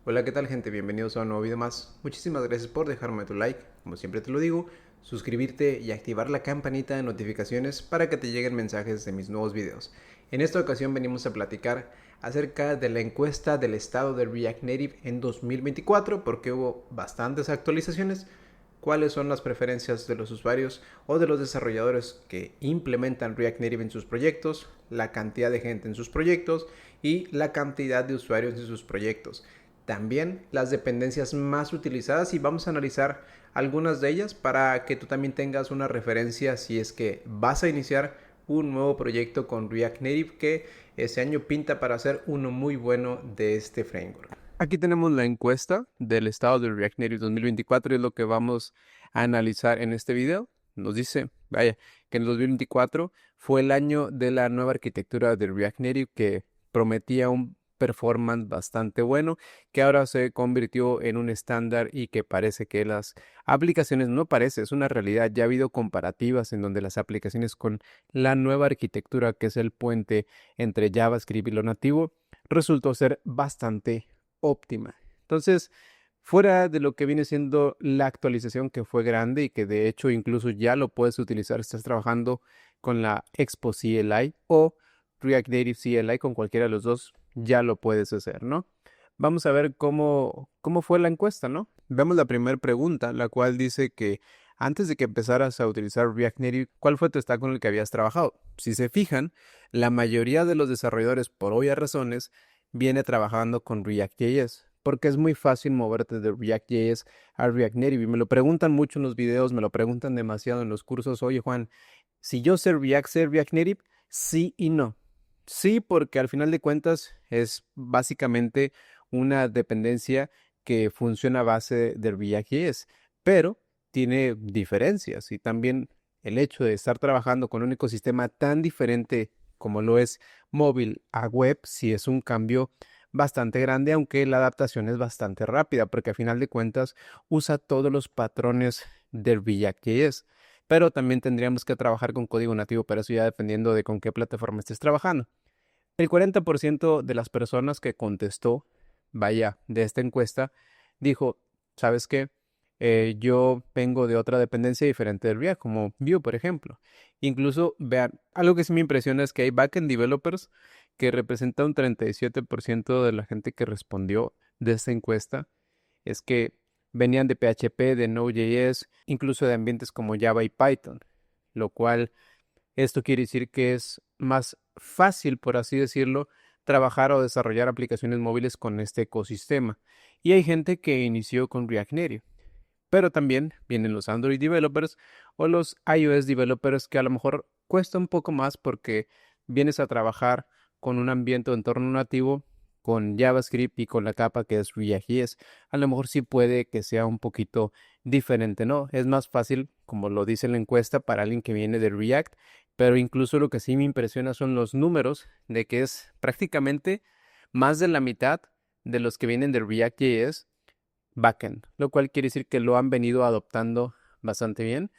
Hola, ¿qué tal, gente? Bienvenidos a un nuevo video más. Muchísimas gracias por dejarme tu like, como siempre te lo digo, suscribirte y activar la campanita de notificaciones para que te lleguen mensajes de mis nuevos videos. En esta ocasión venimos a platicar acerca de la encuesta del estado de React Native en 2024 porque hubo bastantes actualizaciones. Cuáles son las preferencias de los usuarios o de los desarrolladores que implementan React Native en sus proyectos, la cantidad de gente en sus proyectos y la cantidad de usuarios en sus proyectos. También las dependencias más utilizadas y vamos a analizar algunas de ellas para que tú también tengas una referencia si es que vas a iniciar un nuevo proyecto con React Native que este año pinta para ser uno muy bueno de este framework. Aquí tenemos la encuesta del estado de React Native 2024 y es lo que vamos a analizar en este video. Nos dice, vaya, que en el 2024 fue el año de la nueva arquitectura de React Native que prometía un performance bastante bueno, que ahora se convirtió en un estándar y que parece que las aplicaciones, no parece, es una realidad, ya ha habido comparativas en donde las aplicaciones con la nueva arquitectura, que es el puente entre JavaScript y lo nativo, resultó ser bastante óptima. Entonces, fuera de lo que viene siendo la actualización que fue grande y que de hecho incluso ya lo puedes utilizar, estás trabajando con la Expo CLI o React Native CLI, con cualquiera de los dos ya lo puedes hacer, ¿no? Vamos a ver cómo fue la encuesta, ¿no? Vemos la primera pregunta, la cual dice que antes de que empezaras a utilizar React Native, ¿cuál fue tu stack con el que habías trabajado? Si se fijan, la mayoría de los desarrolladores, por obvias razones, viene trabajando con React.js, porque es muy fácil moverte de React.js a React Native. Y me lo preguntan mucho en los videos, me lo preguntan demasiado en los cursos. Oye, Juan, si yo sé React Native, sí y no. Sí, porque al final de cuentas es básicamente una dependencia que funciona a base de React.js, pero tiene diferencias y también el hecho de estar trabajando con un ecosistema tan diferente como lo es móvil a web, sí es un cambio bastante grande, aunque la adaptación es bastante rápida, porque a final de cuentas usa todos los patrones de React.js. Pero también tendríamos que trabajar con código nativo, pero eso ya dependiendo de con qué plataforma estés trabajando. El 40% de las personas que contestó, vaya, de esta encuesta, dijo, ¿sabes qué? Yo vengo de otra dependencia diferente de React, como Vue, por ejemplo. Incluso, vean, algo que sí me impresiona es que hay backend developers que representa un 37% de la gente que respondió de esta encuesta, es que venían de PHP, de Node.js, incluso de ambientes como Java y Python, lo cual esto quiere decir que es más fácil, por así decirlo, trabajar o desarrollar aplicaciones móviles con este ecosistema. Y hay gente que inició con React Native. Pero también vienen los Android developers o los iOS developers que a lo mejor cuesta un poco más porque vienes a trabajar con un ambiente o entorno nativo, con JavaScript y con la capa que es React.js. A lo mejor sí puede que sea un poquito diferente, ¿no? Es más fácil, como lo dice la encuesta, para alguien que viene de React, pero incluso lo que sí me impresiona son los números de que es prácticamente más de la mitad de los que vienen de React.js backend, lo cual quiere decir que lo han venido adoptando bastante bien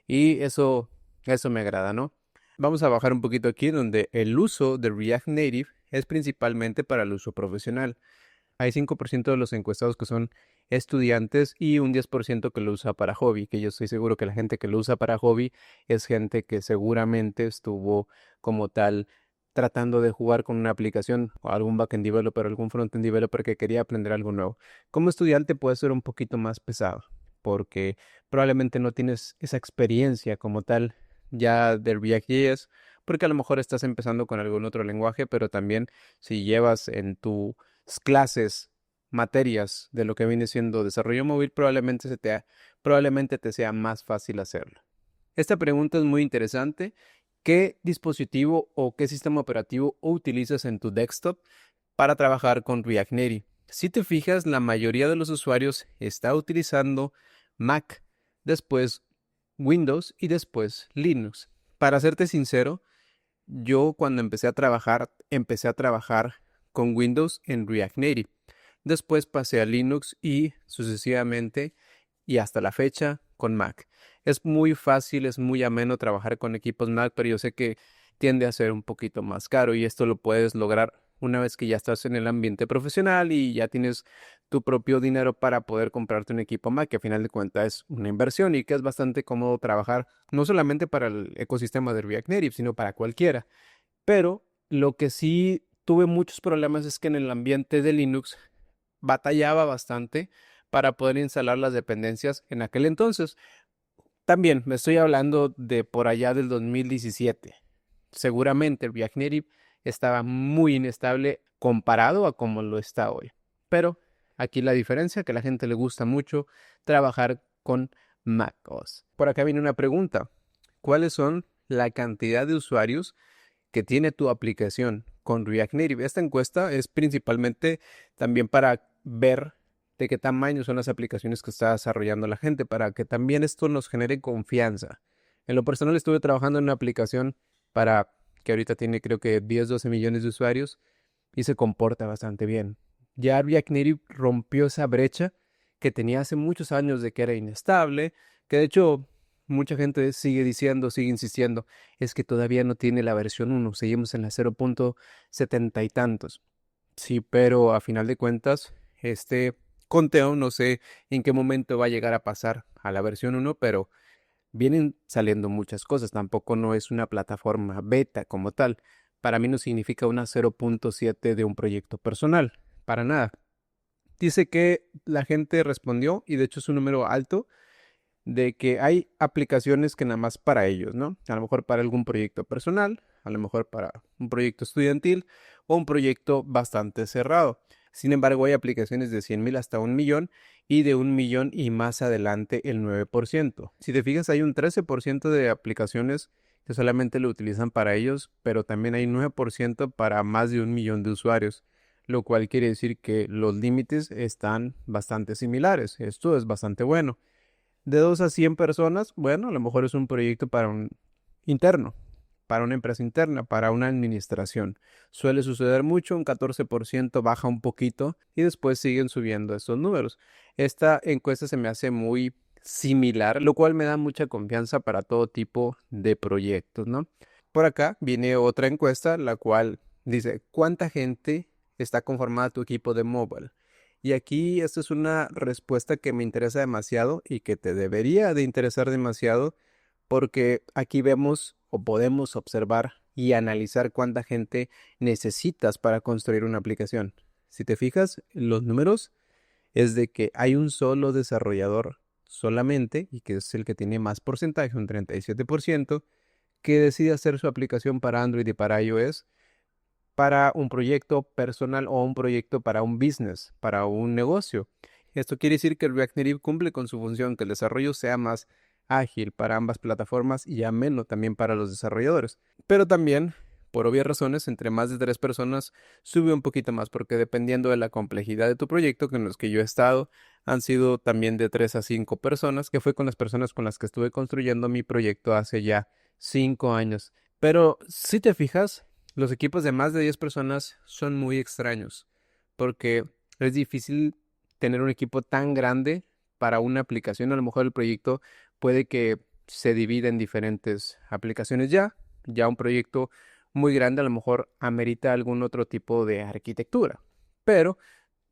y eso me agrada, ¿no? Vamos a bajar un poquito aquí donde el uso de React Native es principalmente para el uso profesional. Hay 5% de los encuestados que son estudiantes y un 10% que lo usa para hobby, que yo estoy seguro que la gente que lo usa para hobby es gente que seguramente estuvo como tal tratando de jugar con una aplicación o algún backend developer, algún frontend developer que quería aprender algo nuevo. Como estudiante puede ser un poquito más pesado porque probablemente no tienes esa experiencia como tal ya de React.js, porque a lo mejor estás empezando con algún otro lenguaje, pero también si llevas en tus clases, materias de lo que viene siendo desarrollo móvil, probablemente te sea más fácil hacerlo. Esta pregunta es muy interesante. ¿Qué dispositivo o qué sistema operativo utilizas en tu desktop para trabajar con React Native? Si te fijas, la mayoría de los usuarios está utilizando Mac, después Windows y después Linux. Para serte sincero, yo cuando empecé a trabajar con Windows en React Native. Después pasé a Linux y sucesivamente y hasta la fecha con Mac. Es muy fácil, es muy ameno trabajar con equipos Mac, pero yo sé que tiende a ser un poquito más caro y esto lo puedes lograr una vez que ya estás en el ambiente profesional y ya tienes tu propio dinero para poder comprarte un equipo Mac, que a final de cuentas es una inversión y que es bastante cómodo trabajar, no solamente para el ecosistema de React Native, sino para cualquiera. Pero lo que sí tuve muchos problemas es que en el ambiente de Linux batallaba bastante para poder instalar las dependencias en aquel entonces. También me estoy hablando de por allá del 2017. Seguramente React Native estaba muy inestable comparado a como lo está hoy. Pero aquí la diferencia, que a la gente le gusta mucho trabajar con macOS. Por acá viene una pregunta. ¿Cuáles son la cantidad de usuarios que tiene tu aplicación con React Native? Esta encuesta es principalmente también para ver de qué tamaño son las aplicaciones que está desarrollando la gente, para que también esto nos genere confianza. En lo personal estuve trabajando en una aplicación para que ahorita tiene creo que 10, 12 millones de usuarios y se comporta bastante bien. Ya React Native rompió esa brecha que tenía hace muchos años de que era inestable, que de hecho mucha gente sigue diciendo, sigue insistiendo, es que todavía no tiene la versión 1, seguimos en la 0.70 y tantos. Sí, pero a final de cuentas, este conteo no sé en qué momento va a llegar a pasar a la versión 1, pero vienen saliendo muchas cosas. Tampoco no es una plataforma beta como tal. Para mí no significa una 0.7 de un proyecto personal, para nada. Dice que la gente respondió, y de hecho es un número alto, de que hay aplicaciones que nada más para ellos, ¿no? A lo mejor para algún proyecto personal, a lo mejor para un proyecto estudiantil o un proyecto bastante cerrado. Sin embargo, hay aplicaciones de 100,000 hasta 1,000,000 y de 1,000,000 y más adelante el 9%. Si te fijas, hay un 13% de aplicaciones que solamente lo utilizan para ellos, pero también hay 9% para más de 1,000,000 de usuarios, lo cual quiere decir que los límites están bastante similares. Esto es bastante bueno. De 2 a 100 personas, bueno, a lo mejor es un proyecto para un interno, para una empresa interna, para una administración. Suele suceder mucho, un 14% baja un poquito y después siguen subiendo estos números. Esta encuesta se me hace muy similar, lo cual me da mucha confianza para todo tipo de proyectos, ¿no? Por acá viene otra encuesta, la cual dice, ¿cuánta gente está conformada tu equipo de mobile? Y aquí esta es una respuesta que me interesa demasiado y que te debería de interesar demasiado porque aquí vemos o podemos observar y analizar cuánta gente necesitas para construir una aplicación. Si te fijas, los números es de que hay un solo desarrollador solamente, y que es el que tiene más porcentaje, un 37%, que decide hacer su aplicación para Android y para iOS para un proyecto personal o un proyecto para un business, para un negocio. Esto quiere decir que React Native cumple con su función, que el desarrollo sea más ágil para ambas plataformas y ameno también para los desarrolladores. Pero también, por obvias razones, entre más de 3 personas sube un poquito más, porque dependiendo de la complejidad de tu proyecto, con los que yo he estado, han sido también de 3 a 5 personas, que fue con las personas con las que estuve construyendo mi proyecto hace ya 5 años. Pero si te fijas, los equipos de más de 10 personas son muy extraños, porque es difícil tener un equipo tan grande para una aplicación. A lo mejor el proyecto puede que se divida en diferentes aplicaciones ya un proyecto muy grande a lo mejor amerita algún otro tipo de arquitectura, pero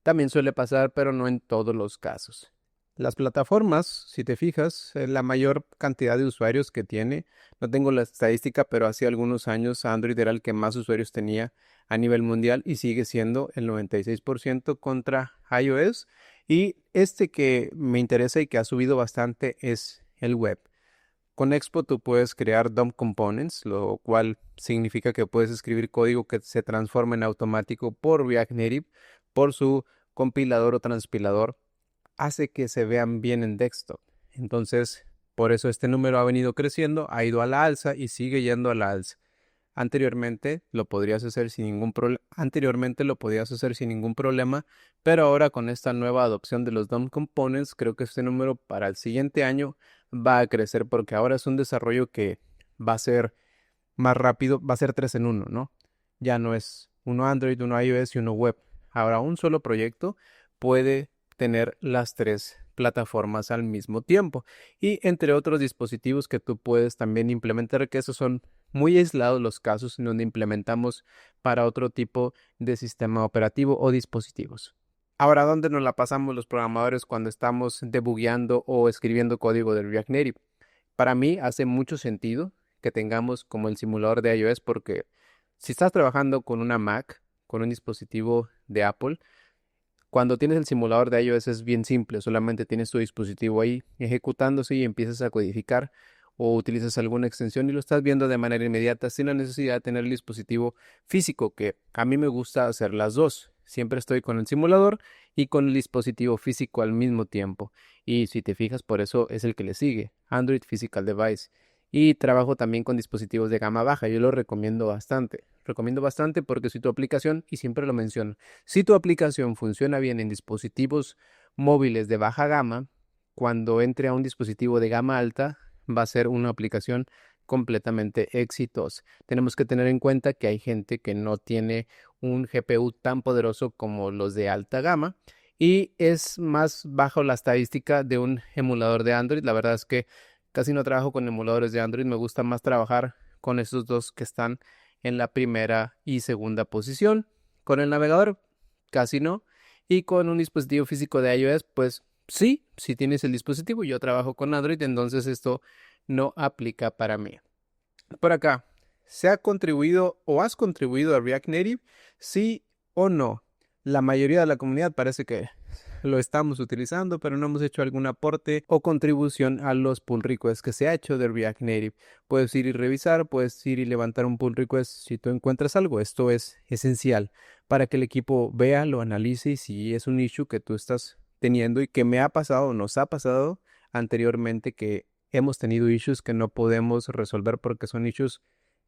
también suele pasar, pero no en todos los casos. Las plataformas, si te fijas, la mayor cantidad de usuarios que tiene, no tengo la estadística, pero hace algunos años Android era el que más usuarios tenía a nivel mundial y sigue siendo el 96% contra iOS. Y este que me interesa y que ha subido bastante es el web. Con Expo tú puedes crear DOM components, lo cual significa que puedes escribir código que se transforma en automático por React Native, por su compilador o transpilador, hace que se vean bien en desktop. Entonces, por eso este número ha venido creciendo, ha ido a la alza y sigue yendo a la alza. Anteriormente lo podrías hacer sin ningún problema, pero ahora con esta nueva adopción de los DOM Components, creo que este número para el siguiente año va a crecer porque ahora es un desarrollo que va a ser más rápido, va a ser 3 en 1, ¿no? Ya no es uno Android, uno iOS y uno web. Ahora un solo proyecto puede tener las 3 plataformas al mismo tiempo y entre otros dispositivos que tú puedes también implementar, que esos son muy aislados los casos en donde implementamos para otro tipo de sistema operativo o dispositivos. Ahora, ¿dónde nos la pasamos los programadores cuando estamos debugueando o escribiendo código de React Native? Para mí hace mucho sentido que tengamos como el simulador de iOS porque si estás trabajando con una Mac, con un dispositivo de Apple, cuando tienes el simulador de iOS es bien simple, solamente tienes tu dispositivo ahí ejecutándose y empiezas a codificar o utilizas alguna extensión y lo estás viendo de manera inmediata sin la necesidad de tener el dispositivo físico, que a mí me gusta hacer las dos. Siempre estoy con el simulador y con el dispositivo físico al mismo tiempo. Y si te fijas, por eso es el que le sigue, Android Physical Device. Y trabajo también con dispositivos de gama baja, yo lo recomiendo bastante. Recomiendo bastante porque si tu aplicación, y siempre lo menciono, si tu aplicación funciona bien en dispositivos móviles de baja gama, cuando entre a un dispositivo de gama alta, va a ser una aplicación completamente exitosa. Tenemos que tener en cuenta que hay gente que no tiene un GPU tan poderoso como los de alta gama y es más bajo la estadística de un emulador de Android. La verdad es que casi no trabajo con emuladores de Android, me gusta más trabajar con esos dos que están en la primera y segunda posición. Con el navegador, casi no. Y con un dispositivo físico de iOS, pues sí, si tienes el dispositivo, yo trabajo con Android, entonces esto no aplica para mí. Por acá, ¿se ha contribuido o has contribuido a React Native? Sí o no. La mayoría de la comunidad parece que lo estamos utilizando, pero no hemos hecho algún aporte o contribución a los pull requests que se ha hecho de React Native. Puedes ir y revisar, puedes ir y levantar un pull request si tú encuentras algo. Esto es esencial para que el equipo vea, lo analice y si es un issue que tú estás teniendo y que me ha pasado o nos ha pasado anteriormente que hemos tenido issues que no podemos resolver porque son issues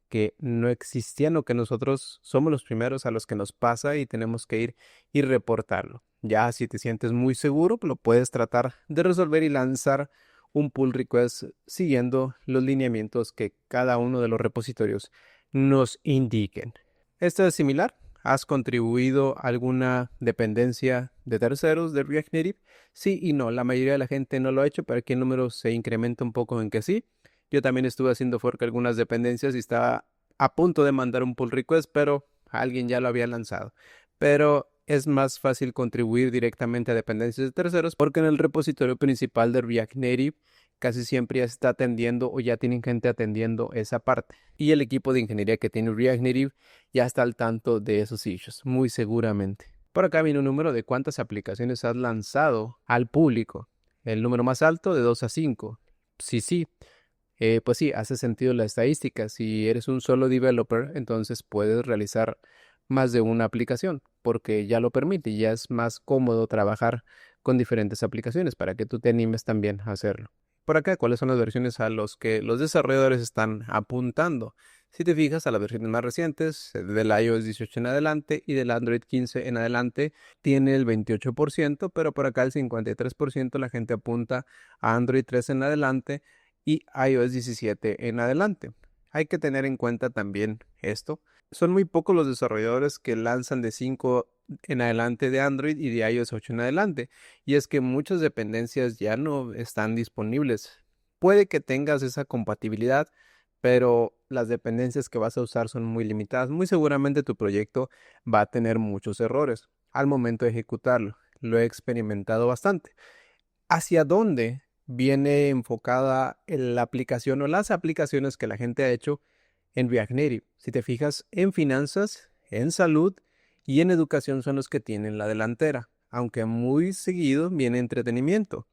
que no existían o que nosotros somos los primeros a los que nos pasa y tenemos que ir y reportarlo. Ya si te sientes muy seguro, lo puedes tratar de resolver y lanzar un pull request siguiendo los lineamientos que cada uno de los repositorios nos indiquen. Esto es similar. ¿Has contribuido a alguna dependencia de terceros de React Native? Sí y no. La mayoría de la gente no lo ha hecho, pero aquí el número se incrementa un poco en que sí. Yo también estuve haciendo fork algunas dependencias y estaba a punto de mandar un pull request, pero alguien ya lo había lanzado. Pero es más fácil contribuir directamente a dependencias de terceros porque en el repositorio principal de React Native casi siempre ya se está atendiendo o ya tienen gente atendiendo esa parte. Y el equipo de ingeniería que tiene React Native ya está al tanto de esos issues, muy seguramente. Por acá viene un número de cuántas aplicaciones has lanzado al público. El número más alto de 2 a 5. Sí. Pues sí, hace sentido la estadística. Si eres un solo developer, entonces puedes realizar más de una aplicación porque ya lo permite y ya es más cómodo trabajar con diferentes aplicaciones para que tú te animes también a hacerlo. Por acá, ¿cuáles son las versiones a los que los desarrolladores están apuntando? Si te fijas a las versiones más recientes, del iOS 18 en adelante y del Android 15 en adelante, tiene el 28%, pero por acá el 53% la gente apunta a Android 3 en adelante y iOS 17 en adelante. Hay que tener en cuenta también esto. Son muy pocos los desarrolladores que lanzan de 5 en adelante de Android y de iOS 8 en adelante. Y es que muchas dependencias ya no están disponibles. Puede que tengas esa compatibilidad, pero las dependencias que vas a usar son muy limitadas. Muy seguramente tu proyecto va a tener muchos errores al momento de ejecutarlo. Lo he experimentado bastante. ¿Hacia dónde viene enfocada la aplicación o las aplicaciones que la gente ha hecho en React Native? Si te fijas, en finanzas, en salud y en educación son los que tienen la delantera, aunque muy seguido viene entretenimiento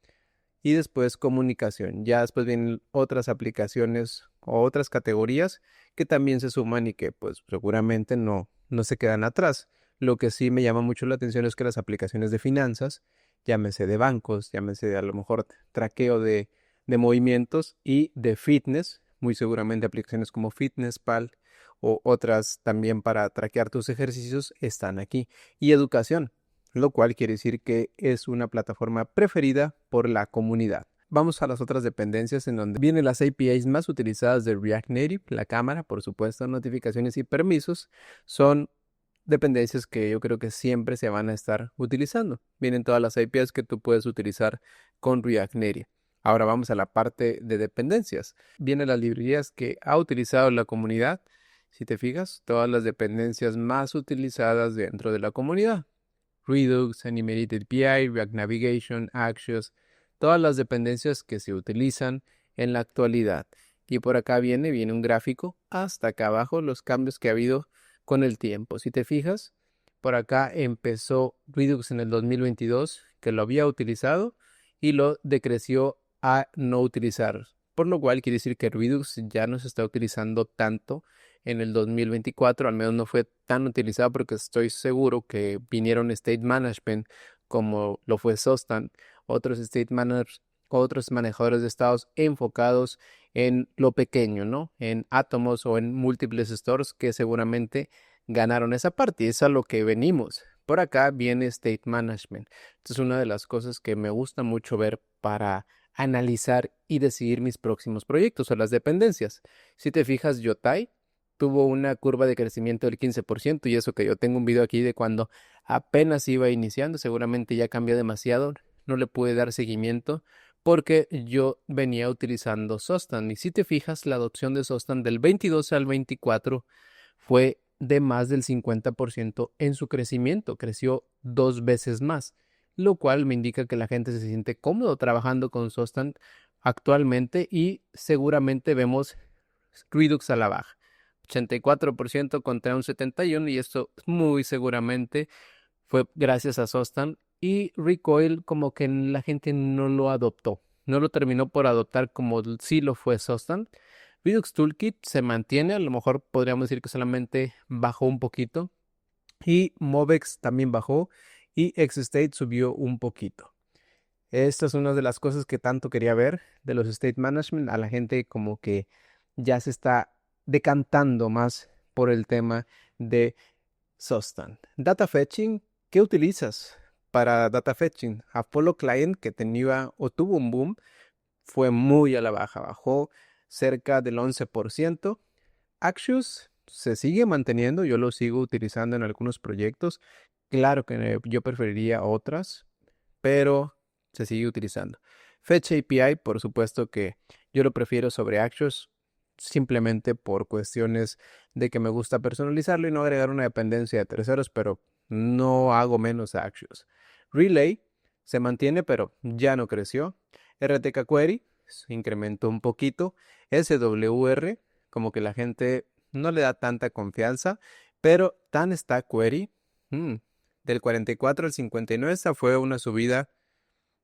y después comunicación. Ya después vienen otras aplicaciones o otras categorías que también se suman y que pues seguramente no se quedan atrás. Lo que sí me llama mucho la atención es que las aplicaciones de finanzas, llámese de bancos, llámese de a lo mejor traqueo de movimientos y de fitness, muy seguramente aplicaciones como FitnessPal o otras también para traquear tus ejercicios están aquí. Y educación, lo cual quiere decir que es una plataforma preferida por la comunidad. Vamos a las otras dependencias en donde vienen las APIs más utilizadas de React Native, la cámara, por supuesto, notificaciones y permisos. Son dependencias que yo creo que siempre se van a estar utilizando. Vienen todas las APIs que tú puedes utilizar con React Native. Ahora vamos a la parte de dependencias. Vienen las librerías que ha utilizado la comunidad. Si te fijas, todas las dependencias más utilizadas dentro de la comunidad. Redux, Animated API, React Navigation, Axios, todas las dependencias que se utilizan en la actualidad. Y por acá viene un gráfico hasta acá abajo, los cambios que ha habido con el tiempo. Si te fijas, por acá empezó Redux en el 2022, que lo había utilizado y lo decreció a no utilizar. Por lo cual quiere decir que Redux ya no se está utilizando tanto en el 2024, al menos no fue tan utilizado porque estoy seguro que vinieron state management como lo fue Sostan, otros state managers, otros manejadores de estados enfocados en lo pequeño, ¿no? En átomos o en múltiples stores que seguramente ganaron esa parte y es a lo que venimos. Por acá viene state management. Esto es una de las cosas que me gusta mucho ver para analizar y decidir mis próximos proyectos o las dependencias. Si te fijas, Yotai tuvo una curva de crecimiento del 15% y eso que yo tengo un video aquí de cuando apenas iba iniciando, seguramente ya cambió demasiado, no le pude dar seguimiento porque yo venía utilizando Sostan y si te fijas la adopción de Sostan del 22 al 24 fue de más del 50% en su crecimiento, creció 2 veces más, lo cual me indica que la gente se siente cómodo trabajando con Sostan actualmente y seguramente vemos Redux a la baja. 84% contra un 71% y esto muy seguramente fue gracias a Sostan y Recoil como que la gente no lo adoptó, no lo terminó por adoptar como sí lo fue Sostan. Redux Toolkit se mantiene, a lo mejor podríamos decir que solamente bajó un poquito y Movex también bajó y XState subió un poquito. Esta es una de las cosas que tanto quería ver de los state management. A la gente como que ya se está decantando más por el tema de Sostan. Data fetching, ¿qué utilizas para data fetching? Apollo Client, que tenía o tuvo un boom, fue muy a la baja, bajó cerca del 11%. Axios se sigue manteniendo, yo lo sigo utilizando en algunos proyectos. Claro que yo preferiría otras, pero se sigue utilizando. Fetch API, por supuesto que yo lo prefiero sobre Axios, simplemente por cuestiones de que me gusta personalizarlo y no agregar una dependencia de terceros, pero no hago menos a Axios. Relay se mantiene, pero ya no creció. RTK Query se incrementó un poquito. SWR, como que la gente no le da tanta confianza, pero Tan Stack Query, del 44 al 59, esa fue una subida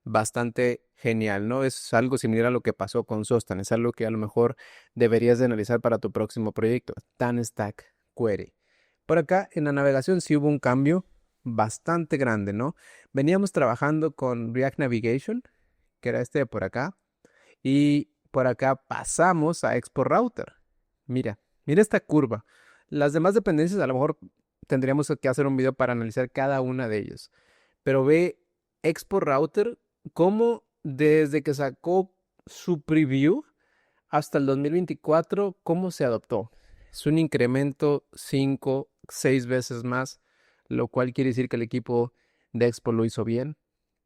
bastante genial, ¿no? Es algo similar a lo que pasó con Sostan, es algo que a lo mejor deberías de analizar para tu próximo proyecto, TanStack Query. Por acá en la navegación sí hubo un cambio bastante grande, ¿no? Veníamos trabajando con React Navigation, que era este de por acá, y por acá pasamos a Export Router. Mira esta curva. Las demás dependencias a lo mejor tendríamos que hacer un video para analizar cada una de ellas. Pero ve Export Router como desde que sacó su preview hasta el 2024, cómo se adoptó. Es un incremento 5, 6 veces más, lo cual quiere decir que el equipo de Expo lo hizo bien,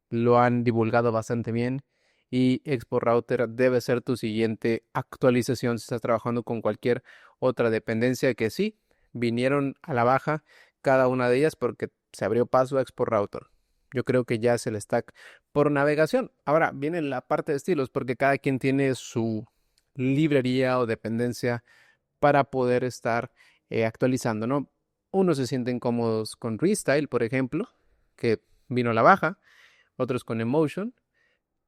lo han divulgado bastante bien y Expo Router debe ser tu siguiente actualización si estás trabajando con cualquier otra dependencia que sí, vinieron a la baja cada una de ellas porque se abrió paso a Expo Router. Yo creo que ya es el stack por navegación. Ahora viene la parte de estilos porque cada quien tiene su librería o dependencia para poder estar actualizando, ¿no? Unos se sienten cómodos con Restyle, por ejemplo, que vino a la baja, otros con Emotion.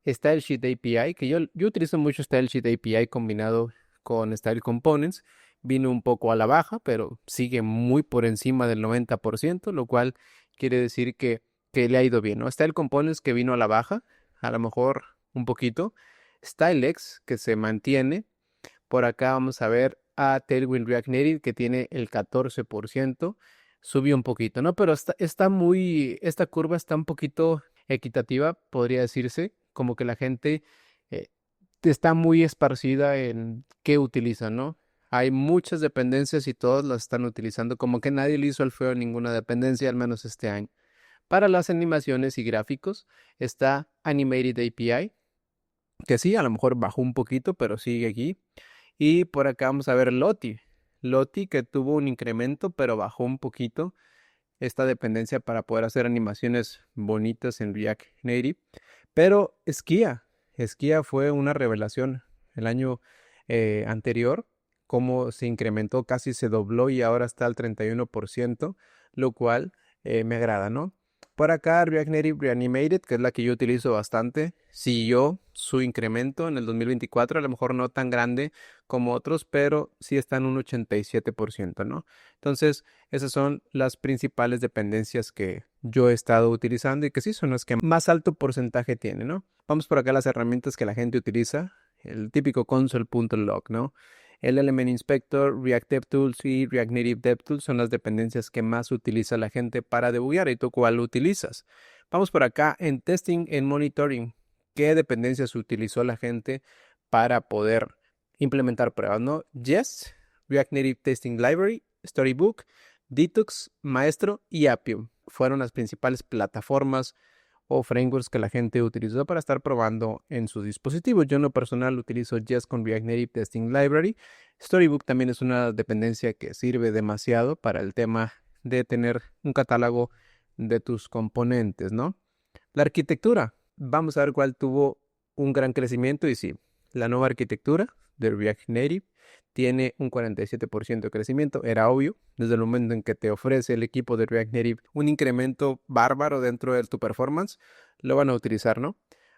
Stylesheet API, que yo utilizo mucho Stylesheet API combinado con Style Components, vino un poco a la baja, pero sigue muy por encima del 90%, lo cual quiere decir que le ha ido bien, ¿no? Style Components que vino a la baja, a lo mejor un poquito. StyleX que se mantiene. Por acá vamos a ver a Tailwind React Native que tiene el 14%, subió un poquito, ¿no? Pero esta curva está un poquito equitativa, podría decirse, como que la gente eh, está muy esparcida en qué utilizan, ¿no? Hay muchas dependencias y todos las están utilizando, como que nadie le hizo el feo a ninguna dependencia, al menos este año. Para las animaciones y gráficos está Animated API, que sí, a lo mejor bajó un poquito, pero sigue aquí. Y por acá vamos a ver Lottie. Lottie que tuvo un incremento, pero bajó un poquito esta dependencia para poder hacer animaciones bonitas en React Native. Pero Skia fue una revelación el año anterior, como se incrementó, casi se dobló y ahora está al 31%, lo cual me agrada, ¿no? Por acá React Native Reanimated, que es la que yo utilizo bastante, siguió su incremento en el 2024, a lo mejor no tan grande como otros, pero sí está en un 87%, ¿no? Entonces, esas son las principales dependencias que yo he estado utilizando y que sí son las que más alto porcentaje tienen, ¿no? Vamos por acá a las herramientas que la gente utiliza. El típico console.log, ¿no? El Element Inspector, React DevTools y React Native DevTools son las dependencias que más utiliza la gente para debuguear. ¿Y tú cuál utilizas? Vamos por acá en Testing and Monitoring. ¿Qué dependencias utilizó la gente para poder implementar pruebas, ¿no? Jest, React Native Testing Library, Storybook, Detox, Maestro y Appium fueron las principales plataformas o frameworks que la gente utilizó para estar probando en sus dispositivos. Yo en lo personal utilizo Jest con React Native Testing Library. Storybook también es una dependencia que sirve demasiado para el tema de tener un catálogo de tus componentes, ¿no? La arquitectura. Vamos a ver cuál tuvo un gran crecimiento y sí, la nueva arquitectura de React Native tiene un 47% de crecimiento. Era obvio, desde el momento en que te ofrece el equipo de React Native un incremento bárbaro dentro de tu performance, lo van a utilizar, ¿no?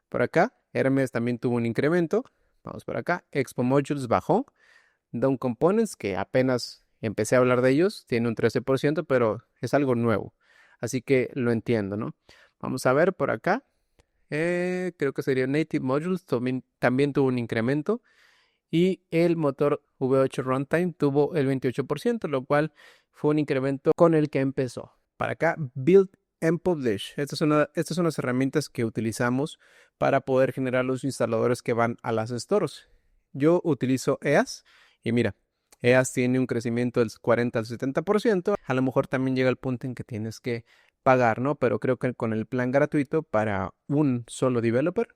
Por acá, Hermes también tuvo un incremento. Vamos por acá. Expo Modules bajó. Down Components, que apenas empecé a hablar de ellos, tiene un 13%, pero es algo nuevo. Así que lo entiendo, ¿no? Vamos a ver por acá. Creo que sería Native Modules, también tuvo un incremento. Y el motor V8 Runtime tuvo el 28%, lo cual fue un incremento con el que empezó. Para acá, Build and Publish. Estas son las herramientas que utilizamos para poder generar los instaladores que van a las stores. Yo utilizo EAS y mira, EAS tiene un crecimiento del 40 al 70%. A lo mejor también llega el punto en que tienes que pagar, ¿no? Pero creo que con el plan gratuito para un solo developer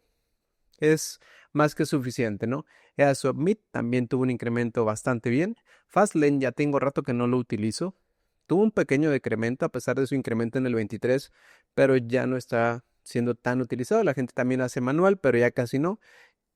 es más que suficiente, ¿no? EAS Submit también tuvo un incremento bastante bien. Fastlane ya tengo rato que no lo utilizo. Tuvo un pequeño decremento a pesar de su incremento en el 23, pero ya no está siendo tan utilizado. La gente también hace manual, pero ya casi no.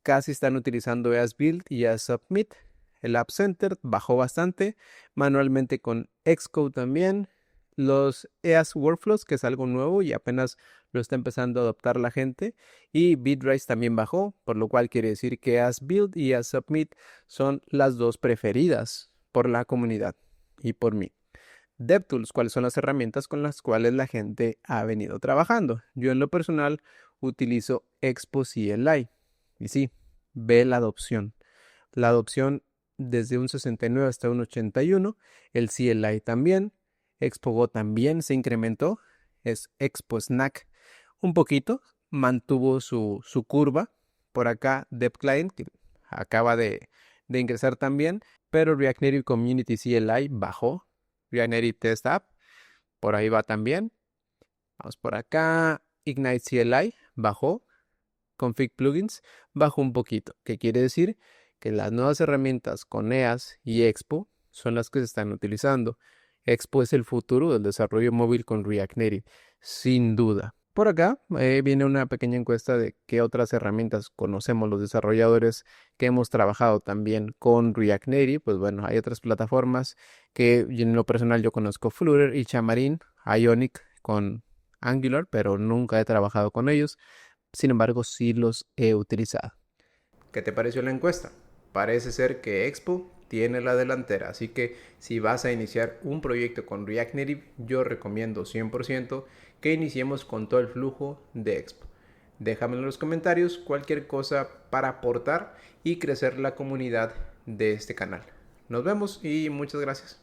Casi están utilizando EAS Build y EAS Submit. El App Center bajó bastante. Manualmente con Xcode también. Los EAS Workflows, que es algo nuevo y apenas lo está empezando a adoptar la gente. Y Bitrise también bajó, por lo cual quiere decir que EAS Build y EAS Submit son las dos preferidas por la comunidad y por mí. DevTools, ¿cuáles son las herramientas con las cuales la gente ha venido trabajando? Yo en lo personal utilizo Expo CLI. Y sí, ve la adopción. La adopción desde un 69 hasta un 81. El CLI también. ExpoGo también se incrementó. Es Expo Snack un poquito. Mantuvo su curva. Por acá DevClient, que acaba de ingresar también. Pero React Native Community CLI bajó. React Native Test App, por ahí va también. Vamos por acá. Ignite CLI bajó. Config Plugins bajó un poquito. ¿Qué quiere decir? Que las nuevas herramientas con EAS y Expo son las que se están utilizando. Expo es el futuro del desarrollo móvil con React Native, sin duda. Por acá viene una pequeña encuesta de qué otras herramientas conocemos los desarrolladores que hemos trabajado también con React Native. Pues bueno, hay otras plataformas que en lo personal yo conozco Flutter y Xamarin, Ionic con Angular, pero nunca he trabajado con ellos. Sin embargo, sí los he utilizado. ¿Qué te pareció la encuesta? Parece ser que Expo tiene la delantera, así que si vas a iniciar un proyecto con React Native, yo recomiendo 100% que iniciemos con todo el flujo de Expo. Déjame en los comentarios cualquier cosa para aportar y crecer la comunidad de este canal. Nos vemos y muchas gracias.